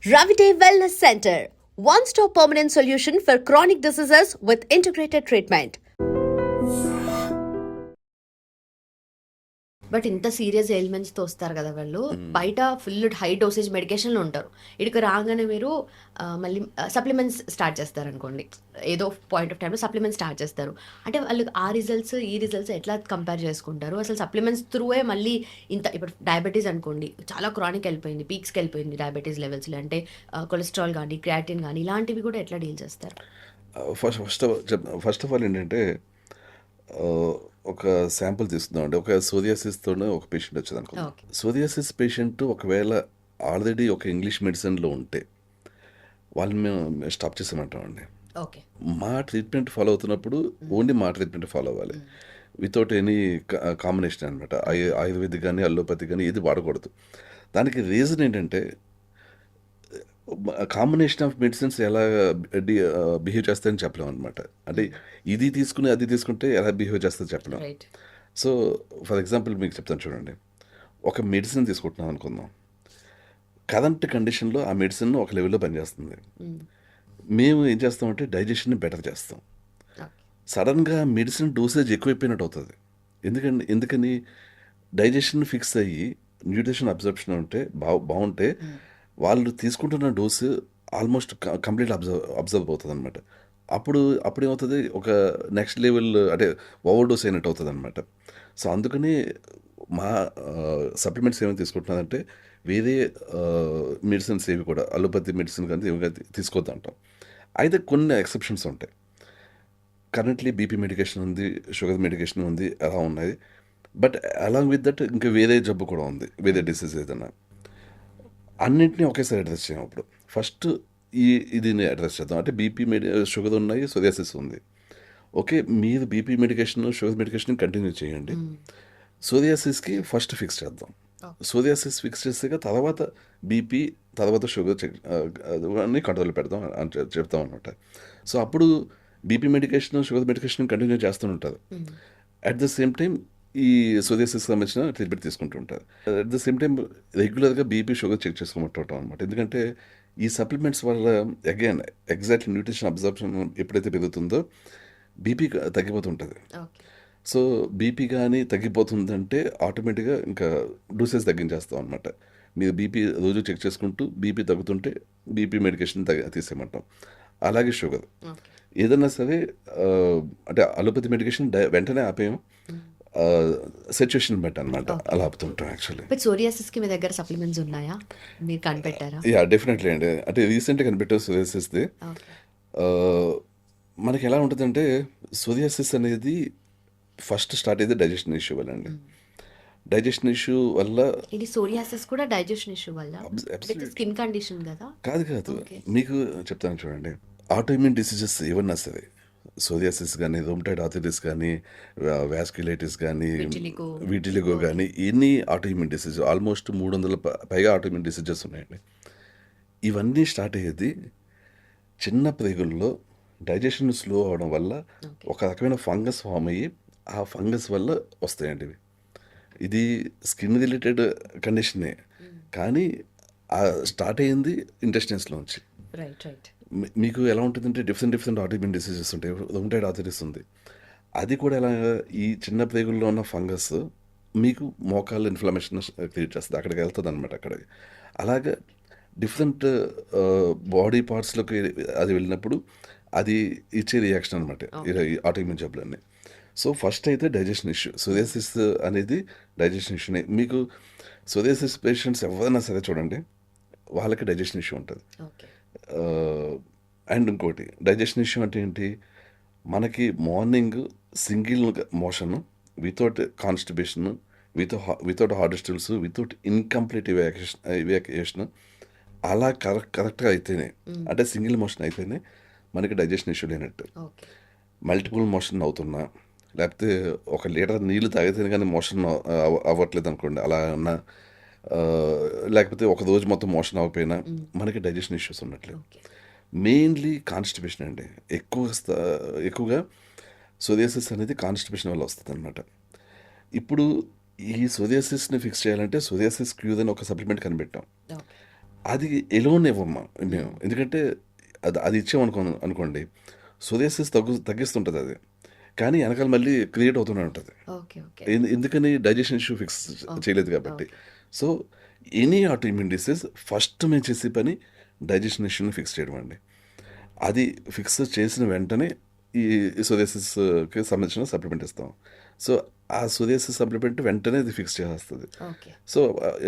Ravite Wellness Center, one-stop permanent solution for chronic diseases with integrated treatment. But ఇంత serious ఎయిల్మెంట్స్తో వస్తారు కదా వాళ్ళు, బయట ఫుల్ హై డోసేజ్ మెడికేషన్లు ఉంటారు. ఇక్కడికి రాగానే మీరు మళ్ళీ సప్లిమెంట్స్ స్టార్ట్ చేస్తారు అనుకోండి, ఏదో పాయింట్ ఆఫ్ టైంలో సప్లిమెంట్స్ స్టార్ట్ చేస్తారు. అంటే వాళ్ళు ఆ రిజల్ట్స్ ఈ రిజల్ట్స్ ఎట్లా కంపేర్ చేసుకుంటారు? అసలు సప్లిమెంట్స్ త్రూవే మళ్ళీ ఇంత, ఇప్పుడు డయాబెటీస్ అనుకోండి, చాలా క్రానిక్ వెళ్ళిపోయింది, పీక్స్కి వెళ్ళిపోయింది డయాబెటీస్ లెవెల్స్లో, అంటే కొలెస్ట్రాల్ కానీ క్రియాటిన్ కానీ ఇలాంటివి కూడా ఎట్లా డీల్ చేస్తారు? ఫస్ట్ ఆఫ్ ఆల్ ఏంటంటే ఒక శాంపుల్ తీసుకుందాం అండి. ఒక సోరియాసిస్తోనే ఒక పేషెంట్ వచ్చేది అనుకో. ఓకే. సోరియాసిస్ పేషెంట్ ఒకవేళ ఆల్రెడీ ఒక ఇంగ్లీష్ మెడిసిన్లో ఉంటే వాళ్ళని మేము స్టాప్ చేసామంటామండి. ఓకే. మా ట్రీట్మెంట్ ఫాలో అవుతున్నప్పుడు ఓన్లీ మా ట్రీట్మెంట్ ఫాలో అవ్వాలి, వితౌట్ ఎనీ కాంబినేషన్ అనమాట. ఆయుర్వేదిక్ కానీ అల్లోపతి కానీ ఏది వాడకూడదు. దానికి రీజన్ ఏంటంటే కాంబినేషన్ ఆఫ్ మెడిసిన్స్ ఎలా బిహేవ్ చేస్తాయని చెప్పలేము అనమాట. అంటే ఇది తీసుకుని అది తీసుకుంటే ఎలా బిహేవ్ చేస్తుందో చెప్పలేం. రైట్. సో ఫర్ ఎగ్జాంపుల్ మీకు చెప్తాను చూడండి. ఒక మెడిసిన్ తీసుకుంటున్నాం అనుకుందాం. కరెంట్ కండిషన్లో ఆ మెడిసిన్ ఒక లెవెల్లో పనిచేస్తుంది. మేము ఏం చేస్తామంటే డైజెషన్ని బెటర్ చేస్తాం. సడన్గా మెడిసిన్ డోసేజ్ ఎక్కువైపోయినట్టు అవుతుంది. ఎందుకని డైజెషన్ ఫిక్స్ అయ్యి న్యూట్రిషన్ అబ్జర్ప్షన్ ఉంటే బాగుంటే వాళ్ళు తీసుకుంటున్న డోసు ఆల్మోస్ట్ కంప్లీట్ అబ్జర్వ్ అవుతుంది అనమాట. అప్పుడేమవుతుంది, ఒక నెక్స్ట్ లెవెల్ అంటే ఓవర్ డోస్ అయినట్టు అవుతుంది అనమాట. సో అందుకని మా సప్లిమెంట్స్ ఏమైనా తీసుకుంటున్నారంటే వేరే మెడిసిన్స్ ఏవి కూడా అలోపతి మెడిసిన్ కానీ ఏమి తీసుకోవద్దు అంటాం. అయితే కొన్ని ఎక్సెప్షన్స్ ఉంటాయి. కరెంట్లీ బీపీ మెడికేషన్ ఉంది, షుగర్ మెడికేషన్ ఉంది, అలా ఉన్నాయి. బట్ అలాంగ్ విత్ దట్ ఇంకా వేరే జబ్బు కూడా ఉంది, వేరే డిసీజ్ ఏదైనా. అన్నింటినీ ఒకేసారి అడ్రస్ చేయం. అప్పుడు ఫస్ట్ ఇది అడ్రస్ చేద్దాం. అంటే బీపీ షుగర్ ఉన్నాయి, సోరియాసిస్ ఉంది. ఓకే, మీరు BP medication sugar medication continue చేయండి. సోరియాసిస్కి ఫస్ట్ ఫిక్స్ చేద్దాం. సోరియాసిస్ ఫిక్స్ చేసాక తర్వాత బీపీ, తర్వాత షుగర్ అన్నీ కంట్రోల్ పెడదాం అని చెప్తాం అనమాట. సో అప్పుడు BP medication sugar medication continue చేస్తూ ఉంటారు. అట్ ద సేమ్ టైం ఈ సోరియాసిస్ సంబంధించిన ట్రీట్మెంట్ తీసుకుంటూ ఉంటారు. అట్ ద సేమ్ టైం రెగ్యులర్గా బీపీ షుగర్ చెక్ చేసుకోమంటుంటాం అనమాట. ఎందుకంటే ఈ సప్లిమెంట్స్ వల్ల అగైన్ ఎగ్జాక్ట్లీ న్యూట్రిషన్ అబ్జర్ప్షన్ ఎప్పుడైతే పెరుగుతుందో బీపీ తగ్గిపోతుంటుంది. సో బీపీ కానీ తగ్గిపోతుందంటే ఆటోమేటిక్గా ఇంకా డోసేజ్ తగ్గించేస్తాం అనమాట. మీరు బీపీ రోజు చెక్ చేసుకుంటూ బీపీ తగ్గుతుంటే బీపీ మెడికేషన్ తీసేయమంటాం. అలాగే షుగర్ ఏదన్నా సరే అంటే అలోపతి మెడికేషన్ వెంటనే ఆపేయం, సిచ్యువేషన్ బట్టి అనమాట, అలా ఆపుతుంటాం యాక్చువల్లీ. సోరియాసిస్కి మీ దగ్గర సప్లిమెంట్స్ ఉన్నాయా, మీరు కనిపెట్టారా? యా, డెఫినెట్లీ అండి. అంటే రీసెంట్గా కనిపెట్టారు సోరియాసిస్ది. మనకి ఎలా ఉంటుందంటే సోరియాసిస్ అనేది ఫస్ట్ స్టార్ట్ అయ్యేది డైజెషన్ ఇష్యూ వల్ల అండి. డైజెషన్ ఇష్యూ వల్ల ఇది సోరియాసిస్ కూడా డైజెషన్ ఇష్యూ వల్ల, స్కిన్ కండిషన్ కదా? కాదు, మీకు చెప్తాను చూడండి. ఆటోఇమ్యూన్ డిసీజెస్ ఏమన్నా సరే, సోరియాసిస్ కానీ, రొమటాయిడ్ ఆర్థరైటిస్ కానీ, వాస్క్యులైటిస్ కానీ, విటిలిగో కానీ, ఎన్ని ఆటోఇమ్యూన్ డిసీజ్, ఆల్మోస్ట్ 300 పైగా ఆటోఇమ్యూన్ డిసీజెస్ ఉన్నాయండి. ఇవన్నీ స్టార్ట్ అయ్యేది చిన్న ప్రేగుల్లో డైజెషన్ స్లో అవడం వల్ల ఒక రకమైన ఫంగస్ ఫామ్ అయ్యి ఆ ఫంగస్ వల్ల వస్తాయండి ఇవి. ఇది స్కిన్ రిలేటెడ్ కండిషనే, కానీ స్టార్ట్ అయ్యింది ఇంటెస్టైన్స్లోంచి. మీకు ఎలా ఉంటుందంటే డిఫరెంట్ ఆటోఇమ్యూన్ డిసీజెస్ ఉంటాయి. రొమటాయిడ్ ఆర్థరైటిస్ ఉంది, అది కూడా ఎలా, ఈ చిన్న ప్రేగుల్లో ఉన్న ఫంగస్ మీకు మోకాళ్ళ ఇన్ఫ్లమేషన్ క్రియేట్ చేస్తుంది, అక్కడికి వెళ్తుంది అనమాట. అక్కడికి అలాగా డిఫరెంట్ బాడీ పార్ట్స్లోకి అది వెళ్ళినప్పుడు అది ఇచ్చే రియాక్షన్ అనమాట ఈ ఆటోఇమ్యూన్ జబ్బులన్నీ. సో ఫస్ట్ అయితే డైజెషన్ ఇష్యూ, సోరియాసిస్ అనేది డైజెషన్ ఇష్యూనే. మీకు సోరియాసిస్ పేషెంట్స్ ఎవరైనా సరే చూడండి, వాళ్ళకి డైజెషన్ ఇష్యూ ఉంటుంది. అండ్ ఇంకోటి డైజెషన్ ఇష్యూ అంటే ఏంటి, మనకి morning single motion without constipation, without hard stools, without incomplete evacuation అలా కరెక్ట్గా అయితేనే, అంటే సింగిల్ మోషన్ అయితేనే మనకి డైజెషన్ ఇష్యూ లేనట్టు. మల్టిపుల్ మోషన్ అవుతున్నా, లేకపోతే 1 లీటర్ నీళ్ళు తాగితేనే కానీ మోషన్ అవ్వట్లేదు అనుకోండి, అలా ఉన్నా, లేకపోతే ఒక రోజు మొత్తం మోషన్ అవ్వకపోయినా మనకి డైజెషన్ ఇష్యూస్ ఉన్నట్లేదు. మెయిన్లీ కాన్స్టిపేషన్ అండి. ఎక్కువగా సోరియాసిస్ అనేది కాన్స్టిపేషన్ వల్ల వస్తుంది అనమాట. ఇప్పుడు ఈ సోరియాసిస్ని ఫిక్స్ చేయాలంటే సోరియాసిస్ క్యూర్ అని ఒక సప్లిమెంట్ కనిపెట్టాం. అది ఎలోన్ ఇవ్వమ్మా మేము. ఎందుకంటే అది ఇచ్చామనుకో అనుకోండి సోరియాసిస్ తగ్గిస్తుంటుంది అది. కానీ వెనకాల మళ్ళీ క్రియేట్ అవుతూనే ఉంటుంది. ఓకే. ఓకే. ఎందుకని డైజెషన్ ఇష్యూ ఫిక్స్ ఓకే. చేయలేదు కాబట్టి. Okay. So any auto immune disease first మేము చేసే పని డైజెషన్ ఇష్యూని ఫిక్స్ చేయడం అండి. అది ఫిక్స్ చేసిన వెంటనే ఈ సోరియాసిస్కి సంబంధించిన సప్లిమెంట్ ఇస్తాం. సో ఆ సోరియాసిస్ సప్లిమెంట్ వెంటనే అది ఫిక్స్ చేసేస్తుంది. ఓకే. సో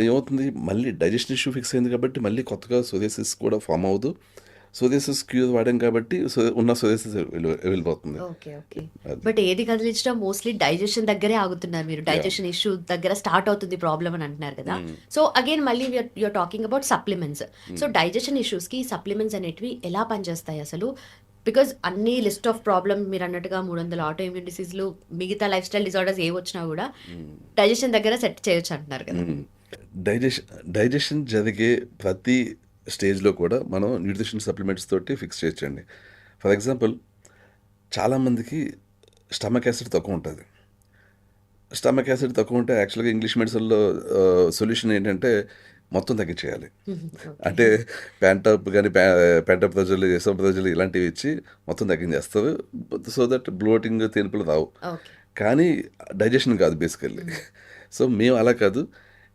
ఏమవుతుంది మళ్ళీ డైజెషన్ ఇష్యూ ఫిక్స్ అయింది కాబట్టి మళ్ళీ కొత్తగా సోరియాసిస్ కూడా ఫామ్ అవ్వదు. సోరియాసిస్ క్యూర్ వాడాం కాబట్టి ఉన్న సోరియాసిస్ వెళ్ళిపోతుంది. ఓకే. ఓకే. అది. బట్ ఏది కదిలించినా మోస్ట్‌లీ డైజెషన్ దగ్గరే ఆగుతున్నారు మీరు. డైజెషన్ ఇష్యూ దగ్గర స్టార్ట్ అవుతుంది ప్రాబ్లమ్ అని అంటున్నారు కదా! సో అగైన్ మళ్ళీ you're talking about supplements. So digestion ఇష్యూస్‌కి సప్లిమెంట్స్ అనేటివి ఎలా పనిచేస్తాయి అసలు? బికాజ్ అన్ని లిస్ట్ ఆఫ్ ప్రాబ్లమ్ మీరన్నట్టుగా 300 ఆటో ఇమ్యూన్ డిసీజ్‌లు మిగతా లైఫ్ స్టైల్ డిజార్డర్స్ ఏవొచ్చినా గూడా డైజెషన్ దగ్గర సెట్ చేయొచ్చు అంటున్నారు కదా! డైజెషన్ డైజెషన్ జరిగే ప్రతి స్టేజ్లో కూడా మనం న్యూట్రిషన్ సప్లిమెంట్స్ తోటి ఫిక్స్ చేయొచ్చండి. ఫర్ ఎగ్జాంపుల్ చాలామందికి స్టమక్ యాసిడ్ తక్కువ ఉంటుంది. స్టమక్ యాసిడ్ తక్కువ ఉంటే యాక్చువల్గా ఇంగ్లీష్ మెడిసిన్లో సొల్యూషన్ ఏంటంటే మొత్తం తగ్గించేయాలి. ఓకే. అంటే ప్యాంటప్ కానీ ప్యాంటప్ ప్రజలు ఎసో ప్రజలు ఇలాంటివి ఇచ్చి మొత్తం తగ్గించేస్తారు. సో దట్ బ్లోటింగ్ తేనుపులు రావు. ఓకే. కానీ డైజెషన్ కాదు బేసికల్లీ. సో మేము అలా కాదు.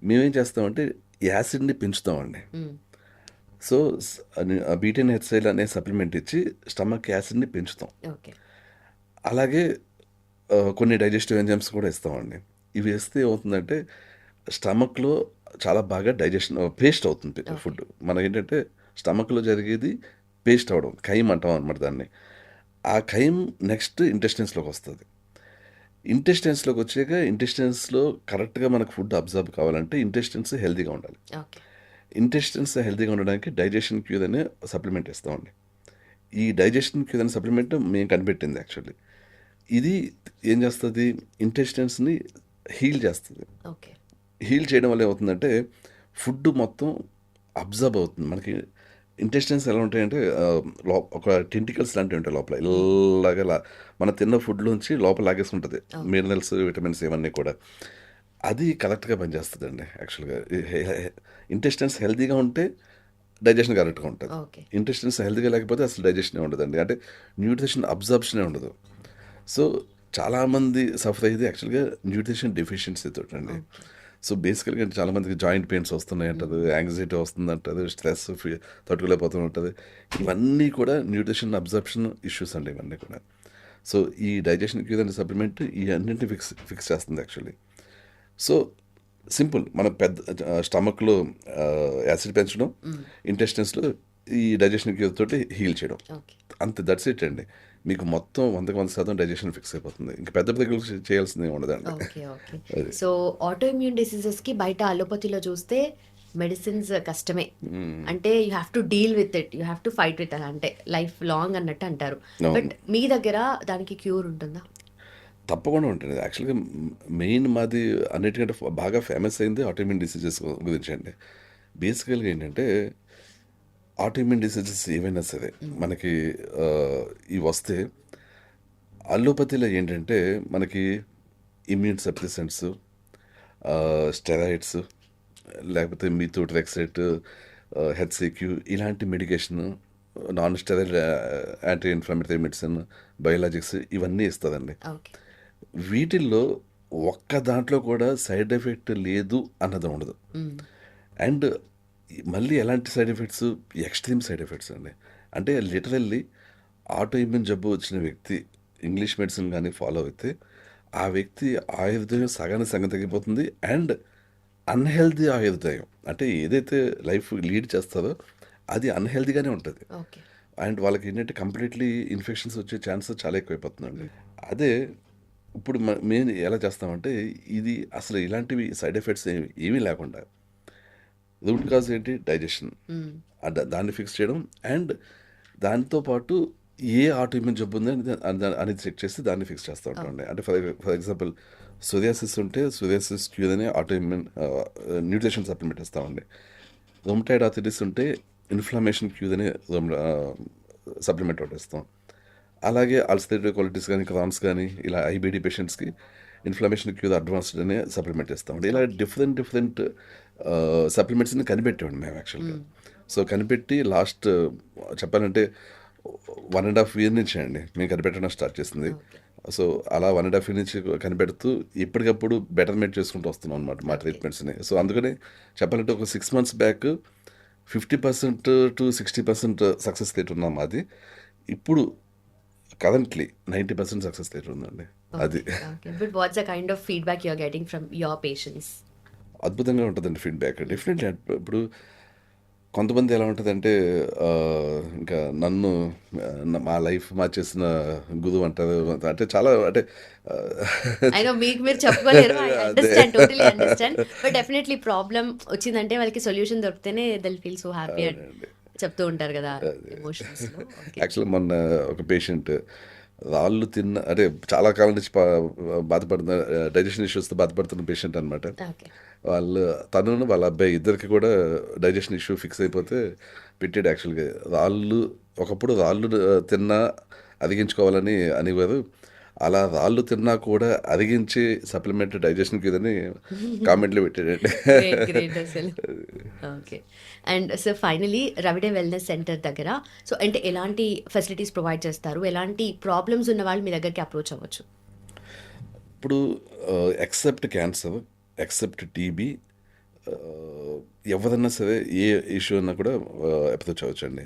మేమేం చేస్తామంటే యాసిడ్ని పెంచుతామండి. హ్మ్. సో బీటెన్ హెచ్సైల్ అనే సప్లిమెంట్ ఇచ్చి స్టమక్ యాసిడ్ని పెంచుతాం. ఓకే. అలాగే కొన్ని డైజెస్టివ్ ఎంజైమ్స్ కూడా ఇస్తామండి. ఇవి వేస్తే ఏమవుతుందంటే స్టమక్లో చాలా బాగా డైజెషన్ పేస్ట్ అవుతుంది ఫుడ్. మనకేంటంటే స్టమక్లో జరిగేది పేస్ట్ అవడం ఖైమ్ అంటాం అనమాట దాన్ని. ఆ ఖైమ్ నెక్స్ట్ ఇంటెస్టైన్స్లోకి వస్తుంది. ఇంటెస్టైన్స్లోకి వచ్చాక ఇంటెస్టైన్స్లో కరెక్ట్గా మనకు ఫుడ్ అబ్జర్వ్ కావాలంటే ఇంటెస్టైన్స్ హెల్తీగా ఉండాలి. ఓకే. ఇంటెస్టైన్స్ హెల్తీగా ఉండడానికి డైజెషన్ క్యూర్ అనే సప్లిమెంట్ ఇస్తామండి. ఈ డైజెషన్ క్యూర్ అనే సప్లిమెంట్ మేము కనిపెట్టింది యాక్చువల్లీ. ఇది ఏం చేస్తుంది ఇంటెస్టైన్స్ని హీల్ చేస్తుంది. ఓకే. హీల్ చేయడం వల్ల ఏమవుతుందంటే ఫుడ్ మొత్తం అబ్జర్వ్ అవుతుంది. మనకి ఇంటెస్టైన్స్ ఎలా ఉంటాయంటే ఒక టెంటికల్స్ లాంటివి ఉంటాయి లోపల ఇలాగా మనం తిన్న ఫుడ్లోంచి లోపల లాగేసుకుంటుంది మినరల్స్ విటమిన్స్ ఇవన్నీ కూడా. అది కరెక్ట్గా పనిచేస్తుందండి యాక్చువల్గా. ఇంటెస్టైన్స్ హెల్తీగా ఉంటే డైజెషన్ కరెక్ట్గా ఉంటుంది. ఓకే. ఇంటెస్టైన్స్ హెల్తీగా లేకపోతే అసలు డైజెషనే ఉండదండి. అంటే న్యూట్రిషన్ అబ్జర్ప్షనే ఉండదు. సో చాలామంది సఫర్ అయ్యేది యాక్చువల్గా న్యూట్రిషన్ డెఫిషియన్సీ తోటండి. సో బేసికల్గా చాలామందికి జాయింట్ పెయిన్స్ వస్తున్నాయి అంటారు, యాంగ్జైటీ వస్తుంది అంటారు, స్ట్రెస్ తట్టుకోలేకపోతూ ఉంటుంది. ఇవన్నీ కూడా న్యూట్రిషన్ అబ్జర్ప్షన్ ఇష్యూస్ అండి ఇవన్నీ కూడా. సో ఈ డైజెషన్ క్యూర్ అనే సప్లిమెంట్ ఈ అన్నింటిని ఫిక్స్ చేస్తుంది యాక్చువల్లీ. సో సింపుల్ మన పెద్ద స్టమక్లో యాసిడ్ పెంచడం, ఇంటెస్టైన్స్లో ఈ డైజెషన్ క్యూర్ తోటి హీల్ చేయడం, ఓకే. అంతే. దట్స్ ఇట్ అండి. మీకు మొత్తం 100% డైజెషన్ ఫిక్స్ అయిపోతుంది. ఇంకా పెద్ద దగ్గర చేయాల్సింది ఉండదండి. ఓకే. ఓకే. అది. సో ఆటో ఇమ్యూన్ డిసీజెస్‌కి బయట అలోపతిలో చూస్తే మెడిసిన్స్ కష్టమే. అంటే you have to deal with it. You have to fight with అది. అంటే లైఫ్ లాంగ్ అన్నట్టు అంటారు. బట్ మీ దగ్గర దానికి క్యూర్ ఉంటుందా? తప్పకుండా ఉంటుంది. యాక్చువల్గా మెయిన్ మాది అన్నిటికంటే బాగా ఫేమస్ అయింది ఆటోఇమ్యూన్ డిసీజెస్ గురించి అండి. బేసికల్గా ఏంటంటే ఆటోఇమ్యూన్ డిసీజెస్ ఏవైనా సరే మనకి ఇవి వస్తే అల్లోపతిలో ఏంటంటే మనకి ఇమ్యూన్ సప్రెసెంట్స్, స్టెరాయిడ్స్, లేకపోతే మీథోట్రెక్సెట్, హెచ్సిక్యూ ఇలాంటి medication, non steroid anti inflammatory medicine, biologics ఇవన్నీ ఇస్తుందండి. ఓకే. వీటిల్లో ఒక్క దాంట్లో కూడా సైడ్ ఎఫెక్ట్ లేదు అన్నది ఉండదు. అండ్ మళ్ళీ ఎలాంటి side effects, extreme side effects అండి. అంటే లిటరల్లీ ఆటో ఇమ్యూన్ జబ్బు వచ్చిన వ్యక్తి ఇంగ్లీష్ మెడిసిన్ కానీ ఫాలో అయితే ఆ వ్యక్తి ఆయుర్దాయం సగానికి సగం తగ్గిపోతుంది. అండ్ అన్హెల్దీ ఆయుర్దాయం అంటే ఏదైతే లైఫ్ లీడ్ చేస్తారో అది అన్హెల్దీగానే ఉంటుంది. ఓకే. అండ్ వాళ్ళకి ఏంటంటే కంప్లీట్లీ ఇన్ఫెక్షన్స్ వచ్చే ఛాన్స్ చాలా ఎక్కువైపోతుందండి. అదే ఇప్పుడు మేము ఎలా చేస్తామంటే ఇది అసలు ఇలాంటివి సైడ్ ఎఫెక్ట్స్ ఏమీ లేకుండా రూట్ కాజ్ ఏంటి డైజెషన్, దాన్ని ఫిక్స్ చేయడం. అండ్ దాంతోపాటు ఏ ఆటో ఇమ్యూన్ జబ్బు ఉంది అనేది చెక్ చేసి దాన్ని ఫిక్స్ చేస్తూ ఉంటామండి. అంటే ఫర్ ఎగ్జాంపుల్ సోరియాసిస్ ఉంటే సోరియాసిస్ క్యూర్ అనే ఆటో ఇమ్యూన్ న్యూట్రిషన్ సప్లిమెంట్ ఇస్తామండి. రొమటాయిడ్ ఆర్థరైటిస్ ఉంటే ఇన్ఫ్లమేషన్ క్యూర్ అనే సప్లిమెంట్ ఒకటి ఇస్తాం. అలాగే అల్సరేటివ్ కొలైటిస్ కానీ, క్రాన్స్ కానీ, ఇలా ఐబీడీ పేషెంట్స్కి ఇన్ఫ్లమేషన్ క్యూర్ అడ్వాన్స్డ్ అనే సప్లిమెంట్ ఇస్తామండి. ఇలా డిఫరెంట్ సప్లిమెంట్స్ని కనిపెట్టామండి మేము యాక్చువల్గా. సో కనిపెట్టి లాస్ట్ చెప్పాలంటే 1.5 year నుంచి అండి మేము కనిపెట్టడం స్టార్ట్ చేసింది. సో అలా 1.5 year నుంచి కనిపెడుతూ ఎప్పటికప్పుడు బెటర్మెంట్ చేసుకుంటూ వస్తున్నాం అనమాట మా ట్రీట్మెంట్స్ని. సో అందుకనే చెప్పాలంటే ఒక 6 months back 50% to 60% success rate ఉన్నాం మాది. ఇప్పుడు కరెంట్లీ 90% సక్సెస్ రేట్ ఉందండి. అది but what's the kind of feedback you are getting from your patients? అద్భుతంగా ఉంటుందండి ఫీడ్బ్యాక్. డెఫినెట్లీ ఇప్పుడు కొంతమంది ఎలా ఉంటుందంటే ఇంకా నన్ను మా లైఫ్ మార్చేసిన గురువు అంటారు. అంటే చాలా అంటే ఐ నో మీకు మీరు చెప్పుకోలేరు. I understand, totally understand. But definitely problem వచ్చిందంటే వాళ్ళకి సొల్యూషన్ దొరికితేనే దిల్ ఫీల్ సో హ్యాపీ అని చెప్తూ ఉంటారు కదా ఎమోషన్స్లో. యాక్చువల్లీ మొన్న ఒక పేషెంట్ రాళ్ళు తిన్న అంటే చాలా కాలం నుంచి బాధపడుతున్న డైజెషన్ ఇష్యూస్తో బాధపడుతున్న పేషెంట్ అనమాట. ఓకే. తను వాళ్ళ అబ్బాయి ఇద్దరికి కూడా డైజెషన్ ఇష్యూ ఫిక్స్ అయిపోతే పెట్టాడు. యాక్చువల్గా ఒకప్పుడు రాళ్ళు తిన్నా అరిగించుకోవాలని అనేవారు. అలా రాళ్ళు తిన్నా కూడా అరిగించి సప్లిమెంట్ డైజెషన్కి ఇదని కామెంట్లు పెట్టాడండి. గ్రేట్ అసలు. ఓకే. అండ్ సో ఫైనలీ రవిడే వెల్నెస్ సెంటర్ దగ్గర సో అంటే ఎలాంటి ఫెసిలిటీస్ ప్రొవైడ్ చేస్తారు? ఎలాంటి ప్రాబ్లమ్స్ ఉన్న వాళ్ళు మీ దగ్గరికి అప్రోచ్ అవ్వచ్చు? ఇప్పుడు ఎక్సెప్ట్ క్యాన్సర్, ఎక్సెప్ట్ టీబీ, ఎవరన్నా సరే ఏ ఇష్యూ అన్నా కూడా అప్రోచ్ అవ్వచ్చండి.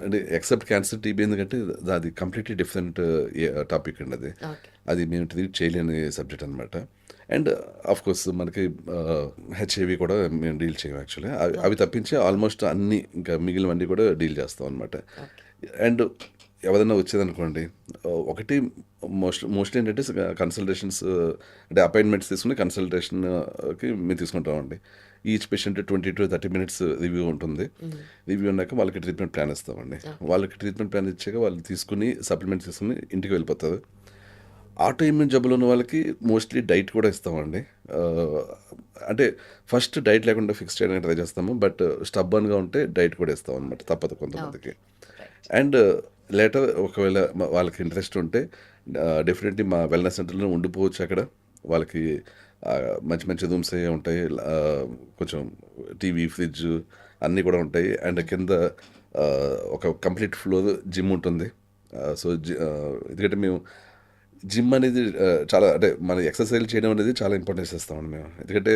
అంటే ఎక్సెప్ట్ క్యాన్సర్, టీబీ ఎందుకంటే అది కంప్లీట్లీ డిఫరెంట్ టాపిక్ అండి. అది మేము ట్రీట్ చేయలేని సబ్జెక్ట్ అనమాట. అండ్ ఆఫ్ కోర్స్ మనకి హెచ్ఐవి కూడా మేము డీల్ చేయం యాక్చువల్లీ. అవి తప్పించి ఆల్మోస్ట్ అన్ని ఇంకా మిగిలినవన్నీ కూడా డీల్ చేస్తాం అనమాట. అండ్ ఎవరైనా వచ్చేదనుకోండి, ఒకటి మోస్ట్లీ ఏంటంటే కన్సల్టేషన్స్ అంటే అపాయింట్మెంట్స్ తీసుకుని కన్సల్టేషన్కి మేము తీసుకుంటామండి. Each patient 20 to 30 minutes review ఉంటుంది. రివ్యూ ఉన్నాక వాళ్ళకి ట్రీట్మెంట్ ప్లాన్ ఇస్తామండి. వాళ్ళకి ట్రీట్మెంట్ ప్లాన్ ఇచ్చాక వాళ్ళు తీసుకుని సప్లిమెంట్స్ తీసుకుని ఇంటికి వెళ్ళిపోతారు. ఆటో ఇమ్యూన్ జబ్బులు ఉన్న వాళ్ళకి మోస్ట్లీ డైట్ కూడా ఇస్తామండి. అంటే ఫస్ట్ డైట్ లేకుండా ఫిక్స్ చేయడానికి ట్రై చేస్తాము. బట్ స్టబ్బన్గా ఉంటే డైట్ కూడా ఇస్తాం అనమాట, తప్పదు కొంతమందికి. అండ్ లేటర్ ఒకవేళ వాళ్ళకి ఇంట్రెస్ట్ ఉంటే డెఫినెట్లీ మా వెల్నెస్ సెంటర్లో ఉండిపోవచ్చు. అక్కడ వాళ్ళకి మంచి మంచి రూమ్స్ అయ్యే ఉంటాయి. కొంచెం టీవీ, ఫ్రిడ్జ్ అన్నీ కూడా ఉంటాయి. అండ్ కింద ఒక కంప్లీట్ ఫ్లోర్ జిమ్ ఉంటుంది. సో ఎందుకంటే మేము జిమ్ అనేది చాలా అంటే మన ఎక్సర్సైజ్ చేయడం అనేది చాలా ఇంపార్టెన్స్ ఇస్తామండి మేము. ఎందుకంటే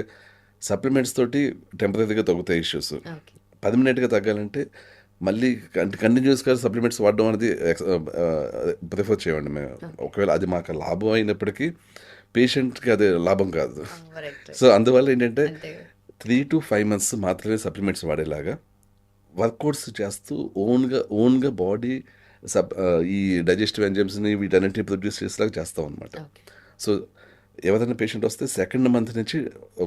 సప్లిమెంట్స్ తోటి టెంపరీగా తగ్గుతాయి ఇష్యూస్. పర్మనెంట్గా తగ్గాలంటే మళ్ళీ కంటిన్యూస్గా సప్లిమెంట్స్ వాడడం అనేది ప్రిఫర్ చేయండి మేము. ఒకవేళ అది మాకు లాభం అయినప్పటికీ పేషెంట్కి అది లాభం కాదు. సో అందువల్ల ఏంటంటే 3 to 5 months మాత్రమే సప్లిమెంట్స్ వాడేలాగా వర్కౌట్స్ చేస్తూ ఓన్గా బాడీ ఈ డైజెస్టివ్ ఎంజైమ్స్ని వీటన్నింటినీ ప్రొడ్యూస్ చేసేలాగా చేస్తాం అనమాట. సో ఎవరైనా పేషెంట్ వస్తే 2nd month నుంచి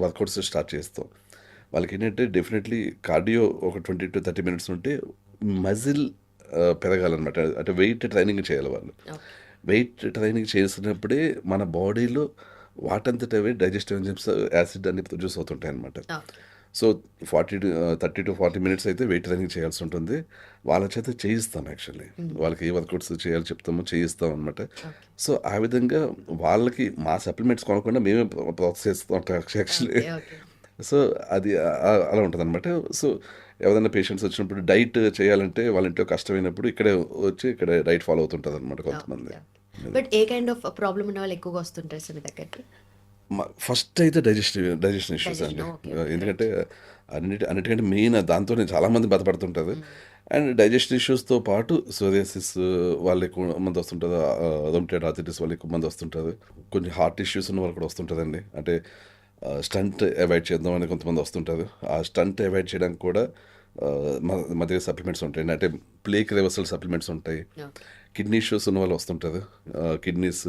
వర్కౌట్స్ స్టార్ట్ చేస్తాం. వాళ్ళకి ఏంటంటే డెఫినెట్లీ కార్డియో ఒక 20 to 30 minutes ఉంటే మజిల్ పెరగాలన్నమాట. అంటే వెయిట్ ట్రైనింగ్ చేయాలి వాళ్ళు. వెయిట్ ట్రైనింగ్ చేసినప్పుడే మన బాడీలో వాటంతటవే డైజెస్టివ్ ఎంజైమ్స్, యాసిడ్ అన్ని ప్రొడ్యూస్ అవుతుంటాయి అనమాట. సో 30 to 40 minutes అయితే వెయిట్ ట్రైనింగ్ చేయాల్సి ఉంటుంది. వాళ్ళ చేత చేయిస్తాం యాక్చువల్లీ. వాళ్ళకి ఏ వర్కౌట్స్ చేయాలో చెప్తామో చేయిస్తాం అనమాట. సో ఆ విధంగా వాళ్ళకి మా సప్లిమెంట్స్ కొనకుండా మేమే ప్రోత్సహిస్తాం యాక్చువల్లీ. సో అది అలా ఉంటుంది అనమాట. సో ఎవరైనా పేషెంట్స్ వచ్చినప్పుడు డైట్ చేయాలంటే వాళ్ళ ఇంట్లో కష్టమైనప్పుడు ఇక్కడే వచ్చి ఇక్కడ డైట్ ఫాలో అవుతుంటుంది అనమాట కొంతమంది. But A kind of problem ఉన్న వాళ్ళు ఎక్కువగా వస్తుంటారు సార్ మీ దగ్గరికి? ఫస్ట్ అయితే డైజెషన్ ఇష్యూస్ అండి. ఎందుకంటే అన్నిటికంటే మెయిన్ దాంతోనే చాలామంది బాధపడుతుంటారు. అండ్ డైజెషన్ ఇష్యూస్తో పాటు సోరియాసిస్ వాళ్ళు ఎక్కువ మంది వస్తుంటారు. రొమటైడ్ ఆర్థరైటిస్ వాళ్ళు ఎక్కువ మంది వస్తుంటారు. కొన్ని హార్ట్ ఇష్యూస్ ఉన్న వాళ్ళు కూడా వస్తుంటుందండి. అంటే స్టంట్ అవాయిడ్ చేద్దామని కొంతమంది వస్తుంటారు. ఆ స్టంట్ అవాయిడ్ చేయడానికి కూడా మా దగ్గర సప్లిమెంట్స్ ఉంటాయండి. అంటే ప్లేక్ రివర్సల్ సప్లిమెంట్స్ ఉంటాయి. కిడ్నీ ఇష్యూస్ ఉన్న వాళ్ళు వస్తుంటారు. కిడ్నీస్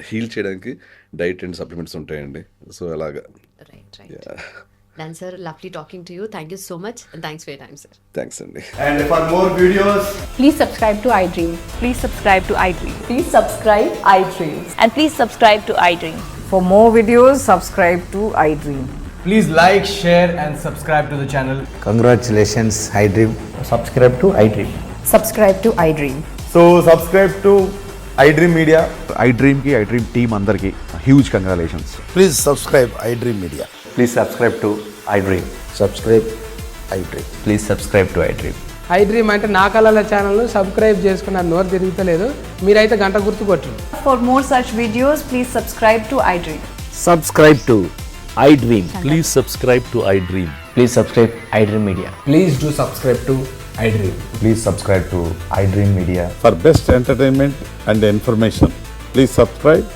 హీల్ చేయడానికి డైట్ అండ్ సప్లిమెంట్స్ ఉంటాయండి. సో అలాగా. Done, sir. Lovely talking to you. Thank you so much and thanks for your time, sir. Thanks, Andy. And for more videos, please subscribe to iDream. Please subscribe to iDream. Please subscribe iDream. And please subscribe to iDream. For more videos, subscribe to iDream. please like, share and subscribe to the channel. Congratulations, iDream. Subscribe to iDream. Subscribe to iDream. So subscribe to iDream Media. iDream ki iDream team andarki huge congratulations. Please subscribe iDream Media. Please subscribe to iDream. Subscribe iDream. Please subscribe to iDream. I dream అంటే నా కళల ఛానల్ను subscribe చేసుకున్న నోరు తిరుగుతలేదు, మీరైతే గంట గుర్తు కొట్టండి. For more such videos, please subscribe to iDream. Subscribe to iDream. Please subscribe to iDream. Please subscribe iDream Media. Please do subscribe to iDream. Please subscribe to iDream Media. For best entertainment and information, please subscribe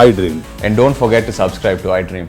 iDream. And don't forget to subscribe to iDream.